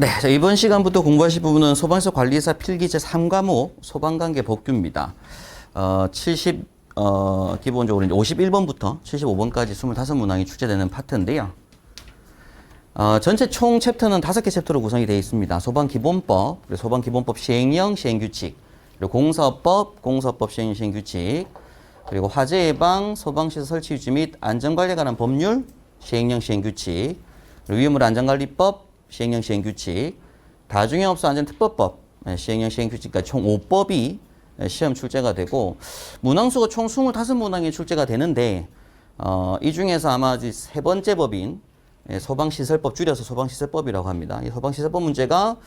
네, 자, 이번 시간부터 공부하실 부분은 소방서 관리사 필기 제3과목 소방관계 법규입니다. 기본적으로 이제 51번부터 75번까지 25문항이 출제되는 파트인데요. 전체 총 챕터는 5개 챕터로 구성이 되어 있습니다. 소방기본법, 그리고 소방기본법 시행령, 시행규칙, 그리고 공사법, 공사법 시행령, 시행규칙, 그리고 화재예방, 소방시설 설치 유지 및 안전관리에 관한 법률, 시행령, 시행규칙, 그리고 위험물 안전관리법, 시행령, 시행규칙, 다중영업소 안전특법법, 시행령, 시행규칙까지 총 5법이 시험 출제가 되고, 문항수가 총 25문항이 출제가 되는데, 이 중에서 아마 세 번째 법인 소방시설법, 줄여서 소방시설법이라고 합니다. 이 소방시설법 문제가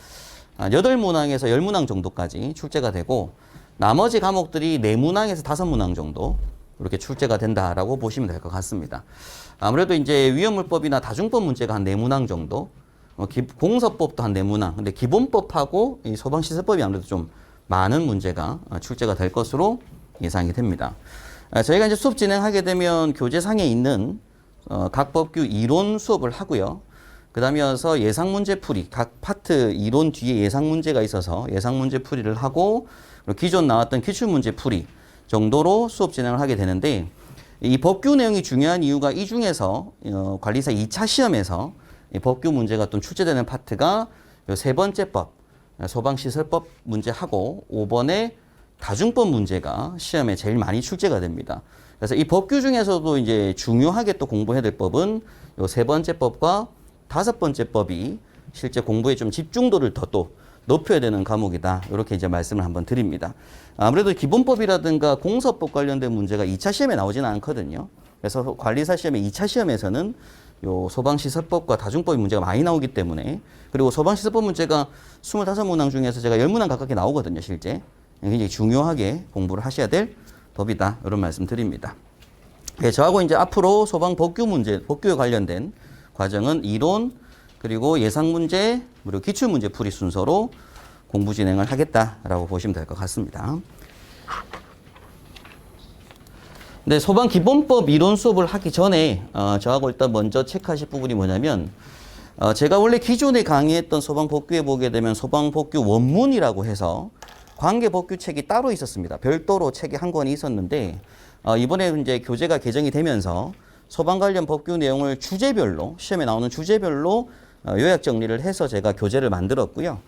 8문항에서 10문항 정도까지 출제가 되고, 나머지 과목들이 4문항에서 5문항 정도 이렇게 출제가 된다라고 보시면 될 것 같습니다. 아무래도 이제 위험물법이나 다중법 문제가 한 4문항 정도, 공사법도 한 4문항, 근데 기본법하고 이 소방시설법이 아무래도 좀 많은 문제가 출제가 될 것으로 예상이 됩니다. 저희가 이제 수업 진행하게 되면 교재상에 있는 각 법규 이론 수업을 하고요. 그 다음에 이어서 예상문제 풀이, 각 파트 이론 뒤에 예상문제가 있어서 예상문제 풀이를 하고, 그리고 기존 나왔던 기출문제 풀이 정도로 수업 진행을 하게 되는데, 이 법규 내용이 중요한 이유가 이 중에서 관리사 2차 시험에서 이 법규 문제가 또 출제되는 파트가 요 세 번째 법, 소방시설법 문제하고 5번의 다중법 문제가 시험에 제일 많이 출제가 됩니다. 그래서 이 법규 중에서도 이제 중요하게 또 공부해야 될 법은 요 세 번째 법과 5번째 법이 실제 공부에 좀 집중도를 더 또 높여야 되는 과목이다. 이렇게 이제 말씀을 한번 드립니다. 아무래도 기본법이라든가 공사법 관련된 문제가 2차 시험에 나오지는 않거든요. 그래서 관리사 시험의 2차 시험에서는 요 소방시설법과 다중법의 문제가 많이 나오기 때문에, 그리고 소방시설법 문제가 25문항 중에서 제가 10문항 가깝게 나오거든요, 실제. 굉장히 중요하게 공부를 하셔야 될 법이다. 이런 말씀 드립니다. 네, 저하고 이제 앞으로 소방법규 문제, 법규에 관련된 과정은 이론, 그리고 예상문제, 그리고 기출문제 풀이 순서로 공부 진행을 하겠다라고 보시면 될 것 같습니다. 네, 소방기본법 이론 수업을 하기 전에 저하고 일단 먼저 체크하실 부분이 뭐냐면, 제가 원래 기존에 강의했던 소방법규에 보게 되면 소방법규 원문이라고 해서 관계법규책이 따로 있었습니다. 별도로 책이 한 권이 있었는데, 이번에 이제 교재가 개정이 되면서 소방 관련 법규 내용을 주제별로, 시험에 나오는 주제별로 요약 정리를 해서 제가 교재를 만들었고요.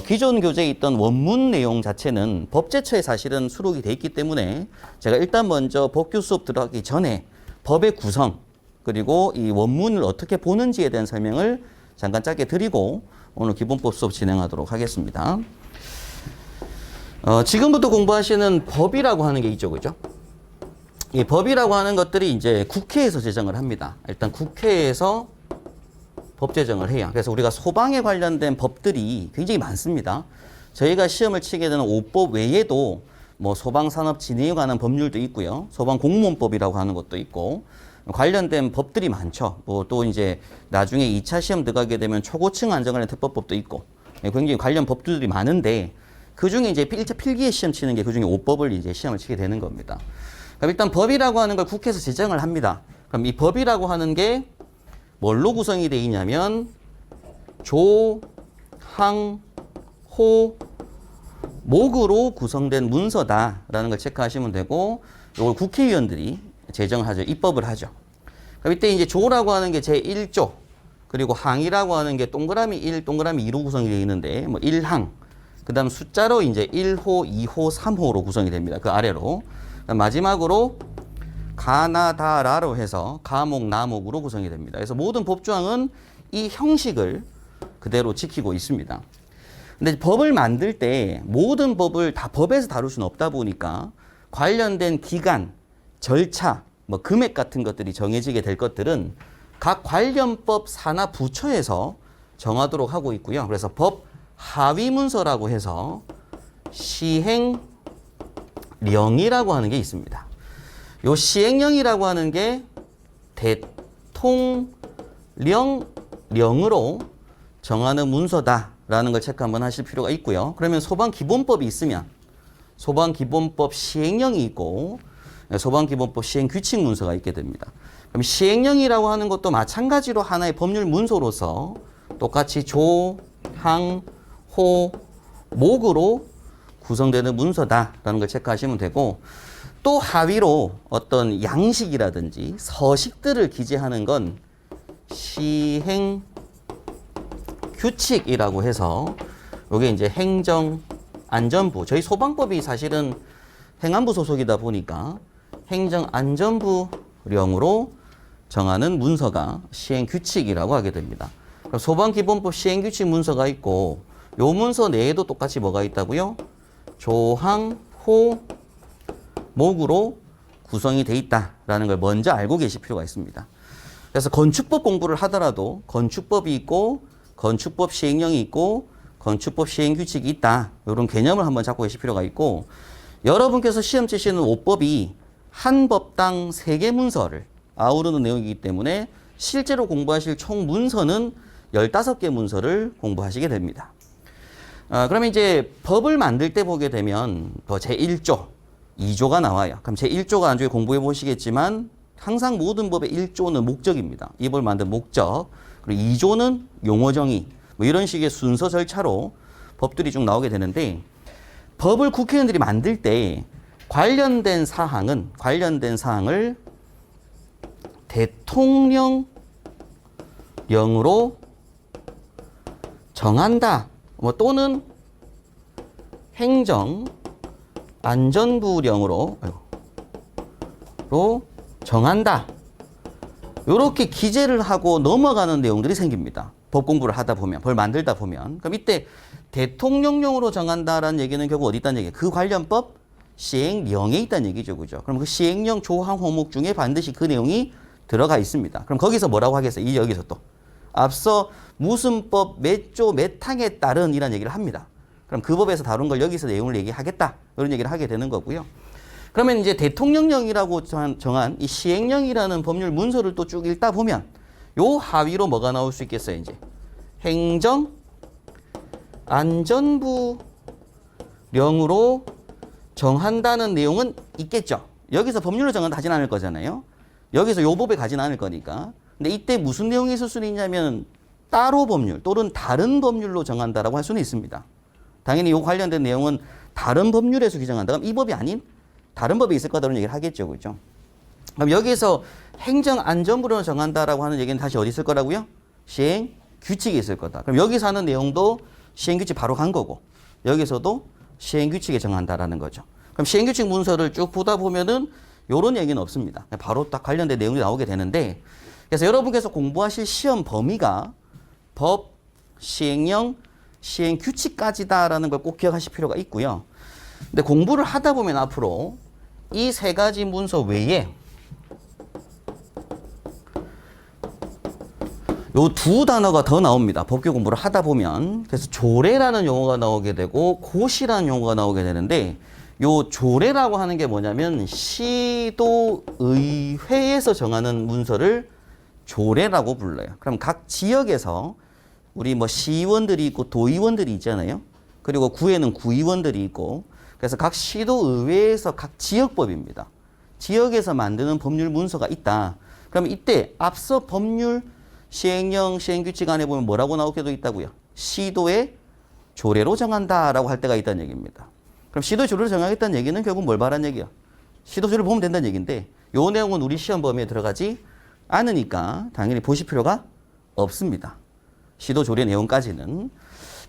기존 교재에 있던 원문 내용 자체는 법제처에 사실은 수록이 돼 있기 때문에 제가 일단 먼저 법규 수업 들어가기 전에 법의 구성, 그리고 이 원문을 어떻게 보는지에 대한 설명을 잠깐 짧게 드리고 오늘 기본법 수업 진행하도록 하겠습니다. 지금부터 공부하시는 법이라고 하는 게 있죠, 그죠? 이 법이라고 하는 것들이 이제 국회에서 제정을 합니다. 일단 국회에서 법 제정을 해요. 그래서 우리가 소방에 관련된 법들이 굉장히 많습니다. 저희가 시험을 치게 되는 5법 외에도 뭐 소방산업 진행에 관한 법률도 있고요. 소방공무원법이라고 하는 것도 있고, 관련된 법들이 많죠. 뭐 또 이제 나중에 2차 시험 들어가게 되면 초고층 안전관련 특법법도 있고, 굉장히 관련 법들이 많은데, 그 중에 이제 1차 필기에 시험 치는 게 그 중에 5법을 이제 시험을 치게 되는 겁니다. 그럼 일단 법이라고 하는 걸 국회에서 제정을 합니다. 그럼 이 법이라고 하는 게 뭘로 구성이 되어 있냐면 조, 항, 호, 목으로 구성된 문서다라는 걸 체크하시면 되고, 이걸 국회의원들이 제정을 하죠. 입법을 하죠. 그럼 이때 이제 조라고 하는 게 제1조, 그리고 항이라고 하는 게 동그라미 1, 동그라미 2로 구성이 되어 있는데, 뭐 1항, 그 다음 숫자로 이제 1호, 2호, 3호로 구성이 됩니다. 그 아래로. 마지막으로 가나다라로 해서 가목, 나목으로 구성이 됩니다. 그래서 모든 법조항은 이 형식을 그대로 지키고 있습니다. 근데 법을 만들 때 모든 법을 다 법에서 다룰 수는 없다 보니까 관련된 기간, 절차, 뭐 금액 같은 것들이 정해지게 될 것들은 각 관련법 산하 부처에서 정하도록 하고 있고요. 그래서 법 하위 문서라고 해서 시행령이라고 하는 게 있습니다. 요 시행령이라고 하는 게 대통령령으로 정하는 문서다라는 걸 체크 한번 하실 필요가 있고요. 그러면 소방기본법이 있으면 소방기본법 시행령이 있고 소방기본법 시행규칙 문서가 있게 됩니다. 그럼 시행령이라고 하는 것도 마찬가지로 하나의 법률 문서로서 똑같이 조, 항, 호, 목으로 구성되는 문서다라는 걸 체크하시면 되고, 또 하위로 어떤 양식이라든지 서식들을 기재하는 건 시행 규칙이라고 해서, 요게 이제 행정안전부, 저희 소방법이 사실은 행안부 소속이다 보니까 행정안전부령으로 정하는 문서가 시행규칙이라고 하게 됩니다. 소방기본법 시행규칙 문서가 있고, 요 문서 내에도 똑같이 뭐가 있다고요? 조항, 호, 목으로 구성이 돼 있다라는 걸 먼저 알고 계실 필요가 있습니다. 그래서 건축법 공부를 하더라도 건축법이 있고, 건축법 시행령이 있고, 건축법 시행규칙이 있다, 이런 개념을 한번 잡고 계실 필요가 있고, 여러분께서 시험 치시는 5법이 한 법당 3개 문서를 아우르는 내용이기 때문에 실제로 공부하실 총 문서는 15개 문서를 공부하시게 됩니다. 그러면 이제 법을 만들 때 보게 되면 제1조, 2조가 나와요. 그럼 제1조가 나중에 공부해 보시겠지만 항상 모든 법의 1조는 목적입니다. 이 법을 만든 목적. 그리고 2조는 용어 정의. 뭐 이런 식의 순서 절차로 법들이 쭉 나오게 되는데, 법을 국회의원들이 만들 때 관련된 사항을 대통령령으로 정한다, 또는 행정안전부령으로 정한다, 이렇게 기재를 하고 넘어가는 내용들이 생깁니다. 법 공부를 하다 보면, 법을 만들다 보면. 그럼 이때 대통령령으로 정한다라는 얘기는 결국 어디 있다는 얘기예요? 그 관련 법 시행령에 있다는 얘기죠. 그죠? 그럼 그 시행령 조항 호목 중에 반드시 그 내용이 들어가 있습니다. 그럼 거기서 뭐라고 하겠어요? 여기서 또 앞서 무슨 법 몇 조 몇 항에 따른 이란 얘기를 합니다. 그럼 그 법에서 다룬 걸 여기서 내용을 얘기하겠다, 이런 얘기를 하게 되는 거고요. 그러면 이제 대통령령이라고 정한 이 시행령이라는 법률 문서를 또 쭉 읽다 보면 요 하위로 뭐가 나올 수 있겠어요? 이제 행정안전부령으로 정한다는 내용은 있겠죠. 여기서 법률로 정한다 하진 않을 거잖아요. 여기서 요 법에 가진 않을 거니까. 근데 이때 무슨 내용이 있을 수는 있냐면 따로 법률 또는 다른 법률로 정한다라고 할 수는 있습니다. 당연히 요 관련된 내용은 다른 법률에서 규정한다. 그럼 이 법이 아닌 다른 법이 있을 거다라는 얘기를 하겠죠. 그죠? 그럼 여기서 행정안전부로 정한다라고 하는 얘기는 다시 어디 있을 거라고요? 시행규칙이 있을 거다. 그럼 여기서 하는 내용도 시행규칙 바로 간 거고, 여기서도 시행규칙에 정한다라는 거죠. 그럼 시행규칙 문서를 쭉 보다 보면은 요런 얘기는 없습니다. 바로 딱 관련된 내용이 나오게 되는데, 그래서 여러분께서 공부하실 시험 범위가 법, 시행령, 시행규칙까지다라는 걸 꼭 기억하실 필요가 있고요. 근데 공부를 하다 보면 앞으로 이 3가지 문서 외에 요 2 단어가 더 나옵니다. 법규 공부를 하다 보면. 그래서 조례라는 용어가 나오게 되고 고시라는 용어가 나오게 되는데, 요 조례라고 하는 게 뭐냐면 시도의회에서 정하는 문서를 조례라고 불러요. 그럼 각 지역에서 우리 뭐 시의원들이 있고 도의원들이 있잖아요. 그리고 구에는 구의원들이 있고, 그래서 각 시도의회에서 각 지역법입니다. 지역에서 만드는 법률 문서가 있다. 그럼 이때 앞서 법률 시행령, 시행규칙 안에 보면 뭐라고 나오게 돼 있다고요? 시도의 조례로 정한다라고 할 때가 있다는 얘기입니다. 그럼 시도의 조례로 정하겠다는 얘기는 결국 뭘 말하는 얘기야? 시도 조례를 보면 된다는 얘기인데, 요 내용은 우리 시험 범위에 들어가지 않으니까 당연히 보실 필요가 없습니다. 시도 조례 내용까지는.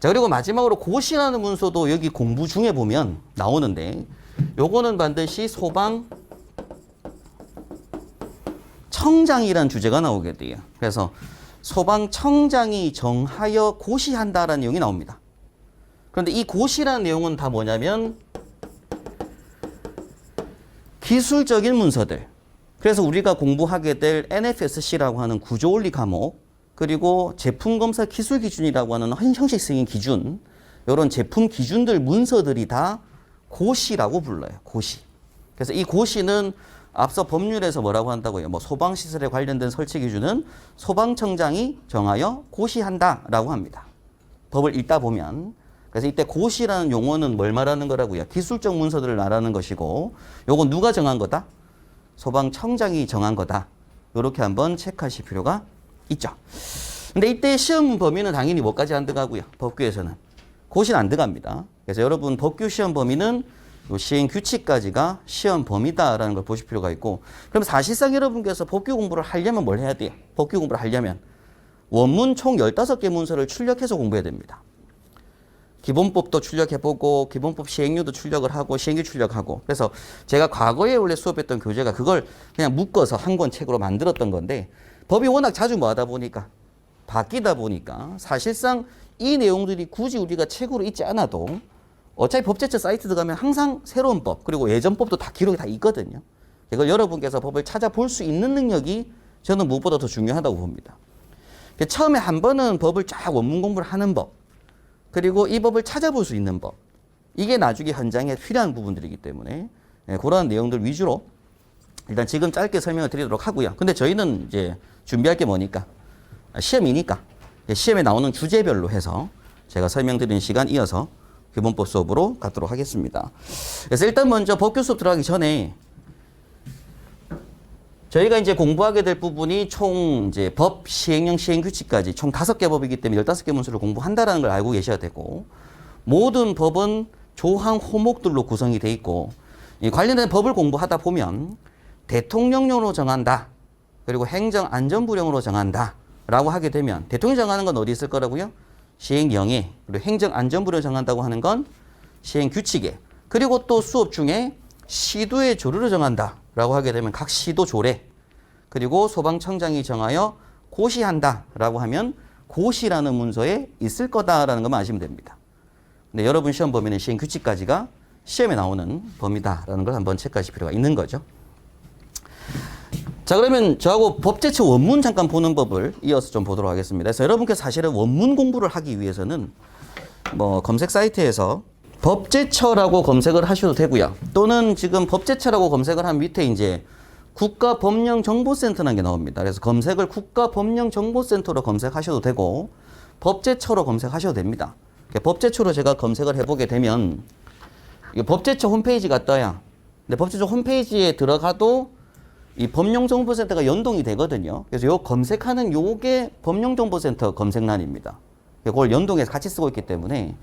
자, 그리고 마지막으로 고시라는 문서도 여기 공부 중에 보면 나오는데, 요거는 반드시 소방청장이라는 주제가 나오게 돼요. 그래서 소방청장이 정하여 고시한다라는 내용이 나옵니다. 그런데 이 고시라는 내용은 다 뭐냐면 기술적인 문서들. 그래서 우리가 공부하게 될 NFSC라고 하는 구조원리 과목, 그리고 제품검사 기술기준이라고 하는 형식 승인 기준, 이런 제품 기준들 문서들이 다 고시라고 불러요. 고시. 그래서 이 고시는 앞서 법률에서 뭐라고 한다고요? 뭐 소방시설에 관련된 설치 기준은 소방청장이 정하여 고시한다라고 합니다. 법을 읽다 보면. 그래서 이때 고시라는 용어는 뭘 말하는 거라고요? 기술적 문서들을 말하는 것이고, 요건 누가 정한 거다? 소방청장이 정한 거다. 이렇게 한번 체크하실 필요가 있죠. 근데 이때 시험 범위는 당연히 뭐까지 안 들어가고요. 법규에서는. 고시는 안 들어갑니다. 그래서 여러분 법규 시험 범위는 요 시행 규칙까지가 시험 범위다라는 걸 보실 필요가 있고, 그럼 사실상 여러분께서 법규 공부를 하려면 뭘 해야 돼요? 법규 공부를 하려면 원문 총 15개 문서를 출력해서 공부해야 됩니다. 기본법도 출력해보고 기본법 시행료도 출력을 하고 시행규 출력하고. 그래서 제가 과거에 원래 수업했던 교재가 그걸 그냥 묶어서 한 권 책으로 만들었던 건데, 법이 워낙 자주 뭐하다 보니까 바뀌다 보니까 사실상 이 내용들이 굳이 우리가 책으로 읽지 않아도 어차피 법제처 사이트 들어가면 항상 새로운 법, 그리고 예전법도 다 기록이 다 있거든요. 이걸 여러분께서 법을 찾아볼 수 있는 능력이 저는 무엇보다 더 중요하다고 봅니다. 처음에 한 번은 법을 쫙 원문 공부를 하는 법, 그리고 이 법을 찾아볼 수 있는 법, 이게 나중에 현장에 필요한 부분들이기 때문에 그런 내용들 위주로 일단 지금 짧게 설명을 드리도록 하고요. 근데 저희는 이제 준비할 게 뭐니까 시험이니까 시험에 나오는 주제별로 해서 제가 설명드리는 시간 이어서 기본법 수업으로 가도록 하겠습니다. 그래서 일단 먼저 법규 수업 들어가기 전에 저희가 이제 공부하게 될 부분이 총 이제 법, 시행령, 시행규칙까지 총 5개 법이기 때문에 15개 문서를 공부한다는 걸 알고 계셔야 되고, 모든 법은 조항 호목들로 구성이 돼 있고, 이 관련된 법을 공부하다 보면 대통령령으로 정한다, 그리고 행정안전부령으로 정한다 라고 하게 되면, 대통령이 정하는 건 어디 있을 거라고요? 시행령에, 그리고 행정안전부령 정한다고 하는 건 시행규칙에, 그리고 또 수업 중에 시도의 조례를 정한다 라고 하게 되면 각 시도 조례, 그리고 소방청장이 정하여 고시한다 라고 하면 고시라는 문서에 있을 거다라는 것만 아시면 됩니다. 근데 여러분 시험 범위는 시행규칙까지가 시험에 나오는 범위다라는 걸 한번 체크하실 필요가 있는 거죠. 자, 그러면 저하고 법제처 원문 잠깐 보는 법을 이어서 좀 보도록 하겠습니다. 그래서 여러분께서 사실은 원문 공부를 하기 위해서는 뭐 검색 사이트에서 법제처라고 검색을 하셔도 되고요. 또는 지금 법제처라고 검색을 한 밑에 이제 국가법령정보센터라는 게 나옵니다. 그래서 검색을 국가법령정보센터로 검색하셔도 되고 법제처로 검색하셔도 됩니다. 법제처로 제가 검색을 해보게 되면 법제처 홈페이지가 떠요. 근데 법제처 홈페이지에 들어가도 이 법령정보센터가 연동이 되거든요. 그래서 요 검색하는 요게 법령정보센터 검색란입니다. 그걸 연동해서 같이 쓰고 있기 때문에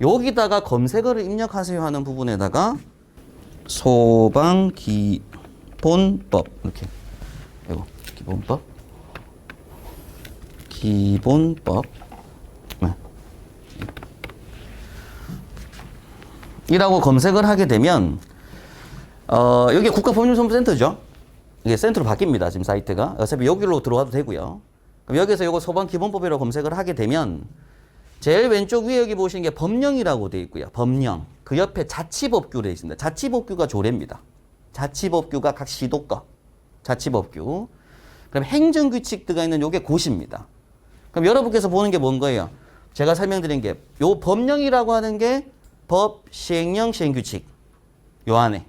여기다가 검색어를 입력하세요 하는 부분에다가 소방기본법 이렇게, 이거 기본법 네. 이라고 검색을 하게 되면 여기 국가법령정보센터죠. 이게 센터로 바뀝니다. 지금 사이트가. 어차피 여기로 들어와도 되고요. 그럼 여기서 이거 소방기본법이라고 검색을 하게 되면 제일 왼쪽 위에 여기 보시는 게 법령이라고 되어 있고요. 법령. 그 옆에 자치법규로 되어 있습니다. 자치법규가 조례입니다. 자치법규가 각 시도 거. 자치법규. 그럼 행정규칙 들어가 있는 요게 고시입니다. 그럼 여러분께서 보는 게 뭔 거예요? 제가 설명드린 게 요 법령이라고 하는 게 법, 시행령, 시행규칙. 요 안에.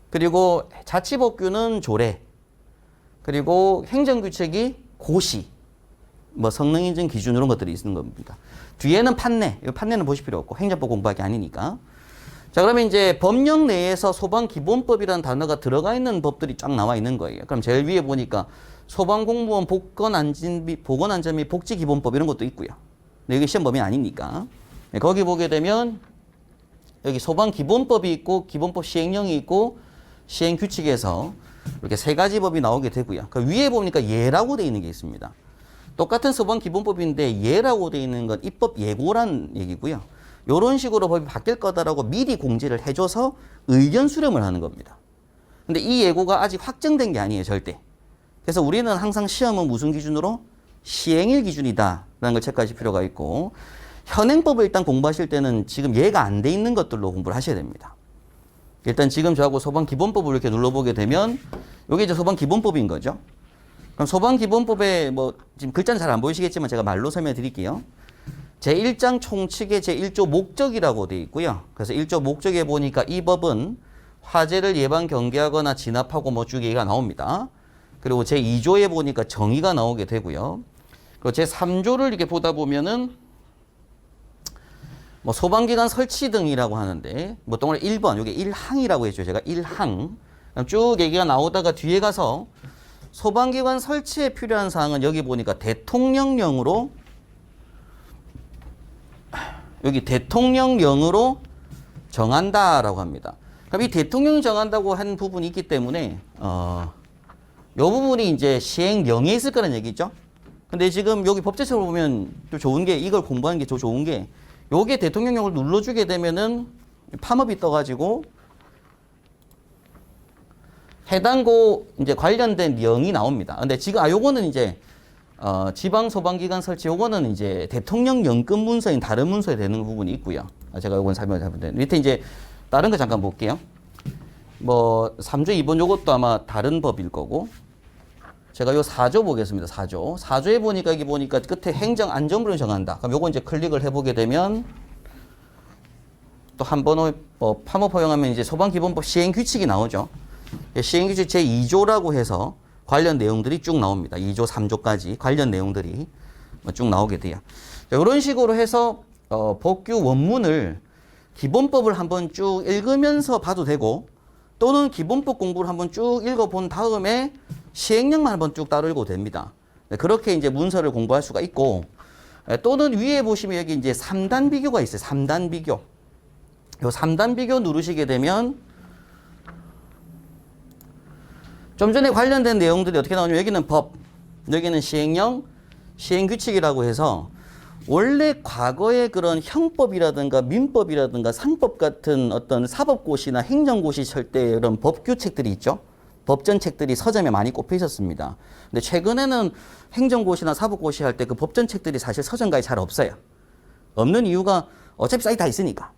그리고 자치법규는 조례. 그리고 행정규칙이 고시. 뭐 성능인증 기준 이런 것들이 있는 겁니다. 뒤에는 판례. 이 판례는 보실 필요 없고 행정법 공부할 게 아니니까. 자, 그러면 이제 법령 내에서 소방기본법이라는 단어가 들어가 있는 법들이 쫙 나와 있는 거예요. 그럼 제일 위에 보니까 소방공무원 보건안전 및 복지기본법 이런 것도 있고요. 근데 여기 시험 범위 아니니까. 거기 보게 되면 여기 소방기본법이 있고 기본법 시행령이 있고 시행규칙에서 이렇게 3가지 법이 나오게 되고요. 그 위에 보니까 예라고 되어 있는 게 있습니다. 똑같은 소방기본법인데 예라고 되어 있는 건 입법 예고란 얘기고요. 이런 식으로 법이 바뀔 거다라고 미리 공지를 해줘서 의견 수렴을 하는 겁니다. 근데 이 예고가 아직 확정된 게 아니에요, 절대. 그래서 우리는 항상 시험은 무슨 기준으로? 시행일 기준이다라는 걸 체크하실 필요가 있고, 현행법을 일단 공부하실 때는 지금 예가 안 돼 있는 것들로 공부를 하셔야 됩니다. 일단 지금 저하고 소방기본법을 이렇게 눌러보게 되면 이게 이제 소방기본법인 거죠. 그럼 소방기본법에 뭐 지금 글자는 잘 안 보이시겠지만 제가 말로 설명해 드릴게요. 제1장 총칙의 제1조 목적이라고 되어 있고요. 그래서 1조 목적에 보니까 이 법은 화재를 예방 경계하거나 진압하고 뭐 쭉 얘기가 나옵니다. 그리고 제2조에 보니까 정의가 나오게 되고요. 그리고 제3조를 이렇게 보다 보면은 뭐 소방기관 설치 등이라고 하는데 뭐 동그라미 1번, 이게 1항이라고 했죠. 제가 1항. 쭉 얘기가 나오다가 뒤에 가서 소방기관 설치에 필요한 사항은 여기 보니까 대통령령으로 여기 대통령령으로 정한다라고 합니다. 그럼 이 대통령이 정한다고 한 부분이 있기 때문에 요 부분이 이제 시행령에 있을 거라는 얘기죠. 근데 지금 여기 법제처를 보면 또 좋은 게 이걸 공부하는 게 더 좋은 게 요게 대통령령을 눌러주게 되면은 팝업이 떠가지고 해당고 이제 관련된 령이 나옵니다. 근데 지금 요거는 이제 지방 소방기관 설치 요거는 이제 대통령령급 문서인 다른 문서에 되는 부분이 있고요. 제가 요건 설명을 해보는데 밑에 이제 다른 거 잠깐 볼게요. 뭐 3조 2번 요것도 아마 다른 법일 거고 제가 요 4조 보겠습니다. 4조에 보니까 여기 보니까 끝에 행정안전부를 정한다. 그럼 요거 이제 클릭을 해보게 되면 또 한 번 팝업 허용하면 이제 소방기본법 시행규칙이 나오죠. 시행규칙 제2조라고 해서 관련 내용들이 쭉 나옵니다. 2조, 3조까지 관련 내용들이 쭉 나오게 돼요. 이런 식으로 해서 법규 원문을 기본법을 한번 쭉 읽으면서 봐도 되고 또는 기본법 공부를 한번 쭉 읽어본 다음에 시행령만 한번 쭉 따로 읽어도 됩니다. 그렇게 이제 문서를 공부할 수가 있고 또는 위에 보시면 여기 이제 3단 비교가 있어요. 3단 비교. 요 3단 비교 누르시게 되면 좀 전에 관련된 내용들이 어떻게 나오냐면 여기는 법, 여기는 시행령, 시행규칙이라고 해서 원래 과거의 그런 형법이라든가 민법이라든가 상법 같은 어떤 사법고시나 행정고시 칠 때 이런 법규책들이 있죠. 법전책들이 서점에 많이 꼽혀 있었습니다. 근데 최근에는 행정고시나 사법고시 할 때 그 법전책들이 사실 서점가에 잘 없어요. 없는 이유가 어차피 사이트 다 있으니까.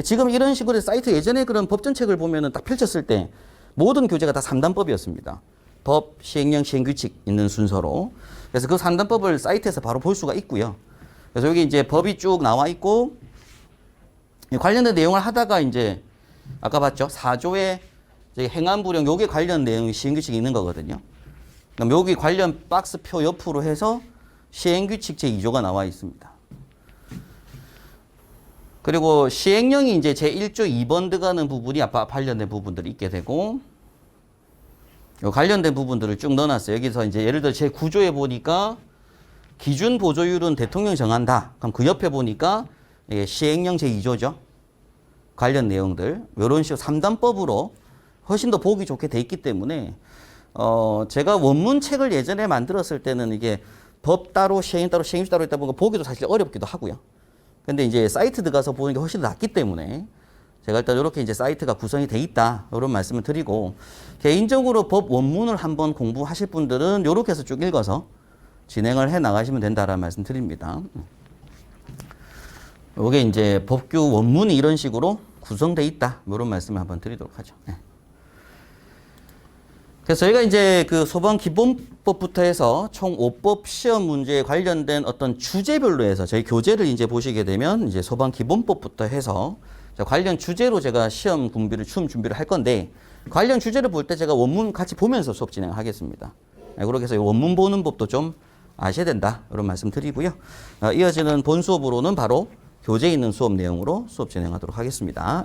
지금 이런 식으로 사이트 예전에 그런 법전책을 보면은 딱 펼쳤을 때 모든 교재가 다 3단법이었습니다. 법, 시행령, 시행규칙 있는 순서로. 그래서 그 3단법을 사이트에서 바로 볼 수가 있고요. 그래서 여기 이제 법이 쭉 나와 있고 관련된 내용을 하다가 이제 아까 봤죠? 4조의 행안부령 요게 관련 내용이 시행규칙이 있는 거거든요. 그럼 여기 관련 박스표 옆으로 해서 시행규칙 제2조가 나와 있습니다. 그리고 시행령이 이제 제1조 2번 들어가는 부분이 아까 관련된 부분들이 있게 되고 요 관련된 부분들을 쭉 넣어놨어요. 여기서 이제 예를 들어 제9조에 보니까 기준 보조율은 대통령이 정한다. 그럼 그 옆에 보니까 시행령 제2조죠. 관련 내용들 이런 식으로 3단법으로 훨씬 더 보기 좋게 돼 있기 때문에 제가 원문책을 예전에 만들었을 때는 이게 법 따로 시행 따로 시행규칙 따로 있다 보니까 보기도 사실 어렵기도 하고요. 근데 이제 사이트 들어가서 보는 게 훨씬 더 낫기 때문에 제가 일단 이렇게 이제 사이트가 구성이 돼 있다. 이런 말씀을 드리고 개인적으로 법 원문을 한번 공부하실 분들은 이렇게 해서 쭉 읽어서 진행을 해 나가시면 된다라는 말씀 드립니다. 이게 이제 법규 원문이 이런 식으로 구성돼 있다. 이런 말씀을 한번 드리도록 하죠. 네. 그래서 저희가 이제 그 소방기본법부터 해서 총 5법 시험 문제에 관련된 어떤 주제별로 해서 저희 교재를 이제 보시게 되면 이제 소방기본법부터 해서 관련 주제로 제가 시험 준비를 할 건데 관련 주제를 볼 때 제가 원문 같이 보면서 수업 진행하겠습니다. 그렇게 해서 원문 보는 법도 좀 아셔야 된다. 이런 말씀 드리고요. 이어지는 본 수업으로는 바로 교재에 있는 수업 내용으로 수업 진행하도록 하겠습니다.